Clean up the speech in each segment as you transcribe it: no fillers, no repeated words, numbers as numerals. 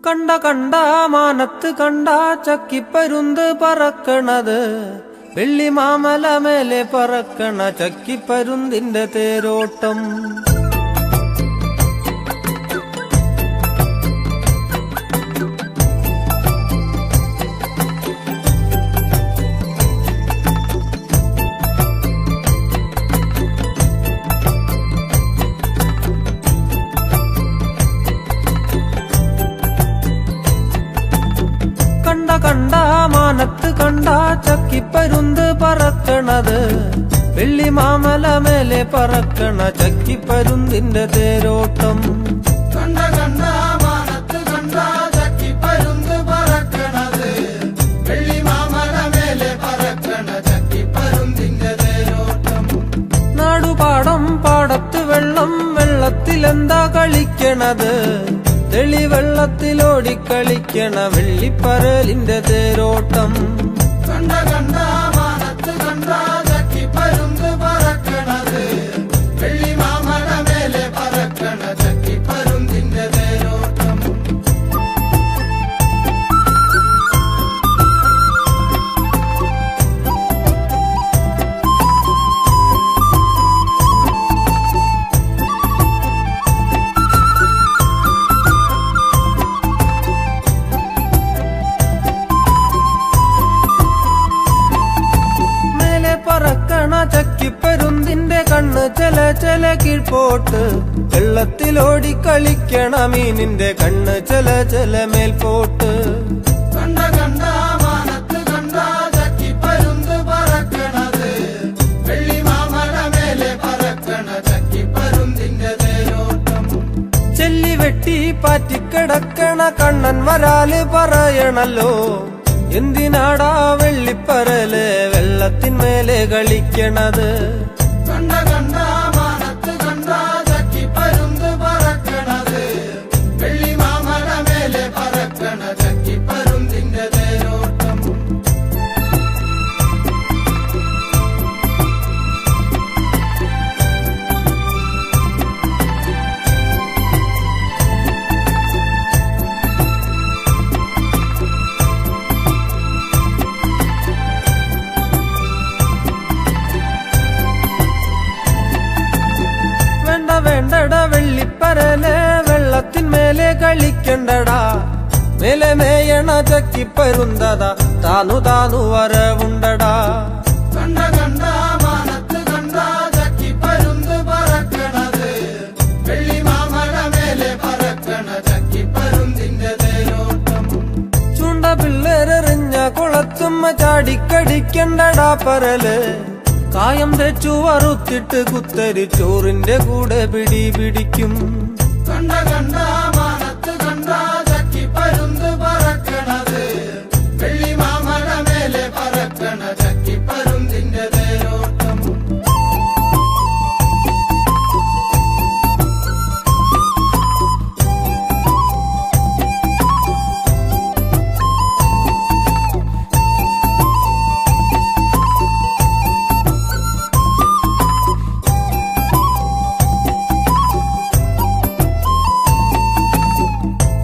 കണ്ട കണ്ട മാനത്ത് കണ്ട ചക്കിപ്പരുന്ത് പറക്കണത്, വെള്ളി മാമല മേലെ പറക്കണ ചക്കിപ്പരുന്തിന്റെ തേരോട്ടം. കണ്ട കണ്ട മാനത്ത് കണ്ട ചക്കിപ്പരുന്ത് പറക്കണത്, വെള്ളി മാമല മേലെ പറക്കണ ചക്കിപ്പരുന്തിന്റെ തേരോട്ടം. കണ്ട കണ്ട മാനത്ത് കണ്ട ചക്കിപ്പരുന്ത് പറക്കണത്, വെള്ളി മാമല മേലെ പറക്കണ ചക്കിപ്പരുന്തിന്റെ തേരോട്ടം. നാടുപാടം പാടത്ത് വെള്ളം, വെള്ളത്തിലെന്താ കളിക്കണത്, തെളിവെള്ളത്തിലോടിക്കളിക്കണ വെള്ളിപ്പരലിന്റെ തേരോട്ടം. കണ്ട കണ്ട മാനത്ത് കണ്ട ചക്കിപ്പരുന്ത് പറക്കണത്, വെള്ളി മാമല മേലെ പറക്കണ ചക്കിപ്പരുന്തിന്റെ തേരോട്ടം. പറക്കണ ചക്കിപ്പരുന്തിന്റെ കണ്ണ് ചെല ചെല കീഴ്പോട്ട്, വെള്ളത്തിലോടി കളിക്കണ മീനിന്റെ കണ്ണ് ചെല ചെല മേൽപോട്ട്. കണ്ട കണ്ട മാനത്ത് കണ്ട ചക്കിപ്പരുന്ത് പറക്കണത്, വെള്ളി മാമല മേലെ പറക്കണ ചക്കിപ്പരുന്തിന്റെ തേരോട്ടം. ചെല്ലി വെട്ടി പാറ്റിക്കിടക്കണ കണ്ണൻ വരാല് പറയണല്ലോ, എന്തിനാടാ വെള്ളിപ്പരല് വെള്ളത്തിന്മേലെ കളിക്കണത്. കണ്ട കണ്ട മാനത്ത് കണ്ട ചക്കിപ്പരുന്ത് പറക്കണത്, വെള്ളി മാമല മേലെ പറക്കണ ചക്കിപ്പരുന്തിന്റെ തേരോട്ടം. വേണ്ടടാ വെള്ളിപ്പരല് വെള്ളത്തിന്മേലെ കളിക്കണ്ടടാ, മേലെ മേയണ ചക്കിപ്പരുന്തതാ താനു താനു വരവുണ്ടടാ. കണ്ട കണ്ട മാനത്ത് കണ്ട ചക്കിപ്പരുന്ത് പറക്കണത്, വെള്ളി മാമല മേലെ പറക്കണ ചക്കിപ്പരുന്തിന്റെ തേരോട്ടം. ചൂണ്ട പിള്ളേരെറിഞ്ഞ കുളത്തുമ്മ ചാടിക്കടിക്കണ്ടടാ പരല്, കായം തെച്ചു വറുത്തിട്ട് കുത്തരി ചോറിന്റെ കൂടെ പിടിക്കും. കണ്ട കണ്ട മാനത്ത് കണ്ട ചക്കിപ്പരുന്ത് പറക്കണത്, വെള്ളി മാമല മേലെ പറക്കണ ചക്കിപ്പരുന്തിന്റെ തേരോട്ടം.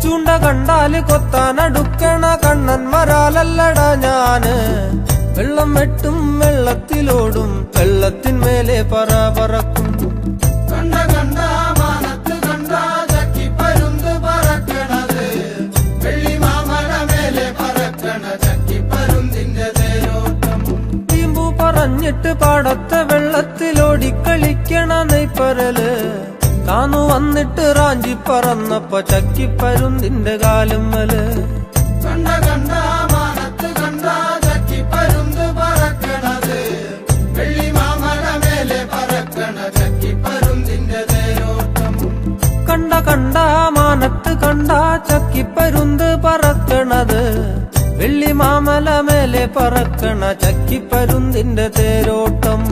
ചൂണ്ട കണ്ടാല് കൊത്താനടുക്കണ കണ്ണൻ വരാലല്ലടാ ഞാന്, വെള്ളം വെട്ടും വെള്ളത്തിലോടും വെള്ളത്തിന്മേലെ പറക്കും. കണ്ട കണ്ട മാനത്ത് കണ്ട ചക്കിപ്പരുന്ത് പറക്കണത്, വെള്ളി മാമല മേലെ പറക്കണ ചക്കിപ്പരുന്തിന്റെ തേരോട്ടം. വീമ്പു പറഞ്ഞിട്ട് പാടത്തെ വെള്ളത്തിലോടിക്കളിക്കണ നെയ്പ്പരല്, കാന്നു വന്നിട്ട് റാഞ്ചി പറന്നപ്പ ചക്കിപ്പരുന്തിന്റെ കാലുമ്മല്. കണ്ട കണ്ട മാനത്ത് കണ്ട ചക്കിപ്പരുന്ത് പറക്കണത്, വെള്ളി മാമല മേലെ പറക്കണ ചക്കിപ്പരുന്തിന്റെ തേരോട്ടം. കണ്ട കണ്ട മാനത്ത് കണ്ട ചക്കിപ്പരുന്ത് പറക്കണത്, വെള്ളി മാമല മേലെ പറക്കണ ചക്കിപ്പരുന്തിന്റെ തേരോട്ടം.